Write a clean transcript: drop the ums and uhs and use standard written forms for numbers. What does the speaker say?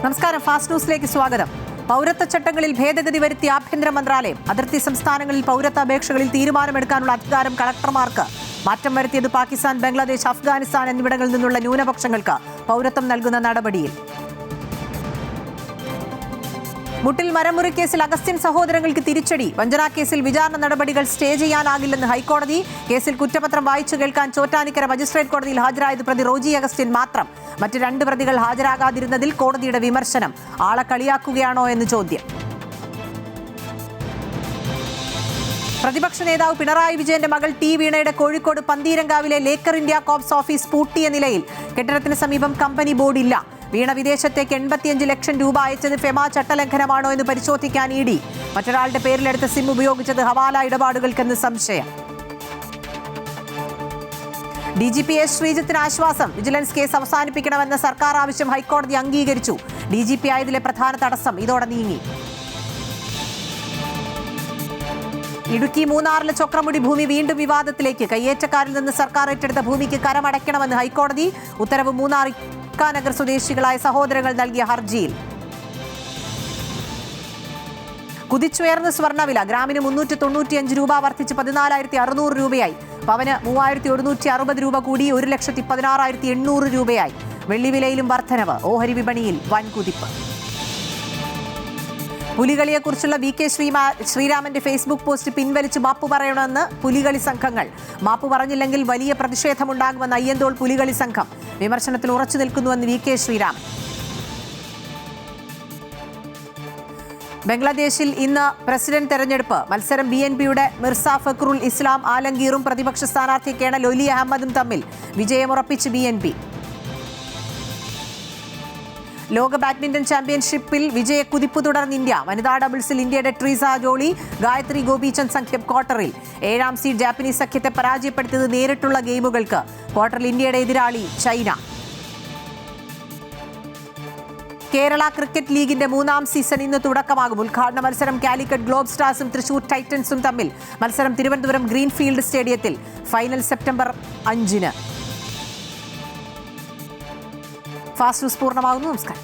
നമസ്കാരം. ഫാസ്റ്റ് ന്യൂസിലേക്ക് സ്വാഗതം. പൗരത്വ ചട്ടങ്ങളിൽ ഭേദഗതി വരുത്തിയ ആഭ്യന്തര മന്ത്രാലയം. അതിർത്തി സംസ്ഥാനങ്ങളിൽ പൗരത്വ അപേക്ഷകളിൽ തീരുമാനമെടുക്കാനുള്ള അധികാരം കളക്ടർമാർക്ക്. മാറ്റം വരുത്തിയത് പാകിസ്ഥാൻ, ബംഗ്ലാദേശ്, അഫ്ഗാനിസ്ഥാൻ എന്നിവിടങ്ങളിൽ നിന്നുള്ള ന്യൂനപക്ഷങ്ങൾക്ക് പൗരത്വം നൽകുന്ന നടപടിയിൽ. മുട്ടിൽ മരമുറി കേസിൽ അഗസ്റ്റിൻ സഹോദരങ്ങൾക്ക് തിരിച്ചടി. വഞ്ചനാ കേസിൽ വിചാരണ നടപടികൾ സ്റ്റേ ചെയ്യാനാകില്ലെന്ന് ഹൈക്കോടതി. കേസിൽ കുറ്റപത്രം വായിച്ചു കേൾക്കാൻ ചോറ്റാനിക്കര മജിസ്ട്രേറ്റ് കോടതിയിൽ ഹാജരായത് പ്രതി റോജി അഗസ്റ്റിൻ മാത്രം. മറ്റ് 2 പ്രതികൾ ഹാജരാകാതിരുന്നതിൽ കോടതിയുടെ വിമർശനം. ആളെ കളിയാക്കുകയാണോ എന്ന് ചോദ്യം. പ്രതിപക്ഷ നേതാവ് പിണറായി വിജയന്റെ മകൾ ടി വീണയുടെ കോഴിക്കോട് പന്തീരങ്കാവിലെ ലേക്കർ ഇന്ത്യ കോപ്സ് ഓഫീസ് പൂട്ടിയ നിലയിൽ. കെട്ടിടത്തിന് സമീപം കമ്പനി ബോർഡില്ല. വീണ വിദേശത്തേക്ക് 85 ലക്ഷം രൂപ അയച്ചത് ഫെമ ചട്ടലംഘനമാണോ എന്ന് പരിശോധിക്കാൻ ഇ ഡി. മറ്റൊരാളുടെ പേരിലെടുത്ത സിം ഉപയോഗിച്ചത് ഹവാല ഇടപാടുകൾക്കെന്ന് സംശയം. DGP എസ് ശ്രീജിത്തിന് ആശ്വാസം. വിജിലൻസ് കേസ് അവസാനിപ്പിക്കണമെന്ന സർക്കാർ ആവശ്യം ഹൈക്കോടതി അംഗീകരിച്ചു. DGP ആയതിലെ പ്രധാന തടസ്സം ഇതോടെ നീങ്ങി. ഇടുക്കി മൂന്നാറിലെ ചൊക്രമുടി ഭൂമി വീണ്ടും വിവാദത്തിലേക്ക്. കയ്യേറ്റക്കാരിൽ നിന്ന് സർക്കാർ ഏറ്റെടുത്ത ഭൂമിക്ക് കരമടയ്ക്കണമെന്ന് ഹൈക്കോടതി ഉത്തരവ്. മൂന്നാർ നഗർ സ്വദേശികളായ സഹോദരങ്ങൾ നൽകിയ ഹർജിയിൽ. കുതിച്ചുയർന്ന സ്വർണ്ണവില. ഗ്രാമിന് 395 രൂപ വർദ്ധിച്ച് 14,600 രൂപയായി. പവന് 3,160 രൂപ കൂടി 1,16,800 രൂപയായി. വെള്ളിവിലയിലും വർധനവ്. ഓഹരി വിപണിയിൽ വൻ കുതിപ്പ്. പുലികളിയെക്കുറിച്ചുള്ള VK ശ്രീരാമന്റെ ഫേസ്ബുക്ക് പോസ്റ്റ് പിൻവലിച്ച് മാപ്പ് പറയണമെന്ന് പുലികളി സംഘങ്ങൾ. മാപ്പ് പറഞ്ഞില്ലെങ്കിൽ വലിയ പ്രതിഷേധമുണ്ടാകുമെന്ന് അയ്യന്തോൾ പുലികളി സംഘം. വിമർശനത്തിൽ ഉറച്ചു നിൽക്കുന്നുവെന്ന് VK ശ്രീരാമൻ. ബംഗ്ലാദേശിൽ ഇന്ന് പ്രസിഡന്റ് തെരഞ്ഞെടുപ്പ്. മത്സരം BNPയുടെ മിർസ ഫക്രുൽ ഇസ്ലാം ആലംഗീറും പ്രതിപക്ഷ സ്ഥാനാർത്ഥി കേണൽ ഒലി അഹമ്മദും തമ്മിൽ. വിജയമുറപ്പിച്ച് BNP. ലോക ബാഡ്മിന്റൺ ചാമ്പ്യൻഷിപ്പിൽ വിജയക്കുതിപ്പ് തുടർന്ന് ഇന്ത്യ. വനിതാ ഡബിൾസിൽ ഇന്ത്യയുടെ ട്രീസ ജോളി, ഗായത്രി ഗോപീചന്ദ് സഖ്യം ക്വാർട്ടറിൽ. 7ാം സീഡ് ജാപ്പനീസ് സഖ്യത്തെ പരാജയപ്പെടുത്തിയത് നേരിട്ടുള്ള ഗെയിമുകൾക്ക്. ക്വാർട്ടറിൽ ഇന്ത്യയുടെ എതിരാളി ചൈന. കേരള ക്രിക്കറ്റ് ലീഗിന്റെ 3ാം സീസൺ ഇന്ന് തുടക്കമാകും. ഉദ്ഘാടന മത്സരം കാലിക്കറ്റ് ഗ്ലോബ് സ്റ്റാർസും തൃശൂർ ടൈറ്റൻസും തമ്മിൽ. മത്സരം തിരുവനന്തപുരം ഗ്രീൻഫീൽഡ് സ്റ്റേഡിയത്തിൽ. ഫൈനൽ സെപ്റ്റംബർ 5-ന്. ഫാസ്റ്റ് ന്യൂസ് പൂർണ്ണമാകുന്നു. നമസ്കാരം.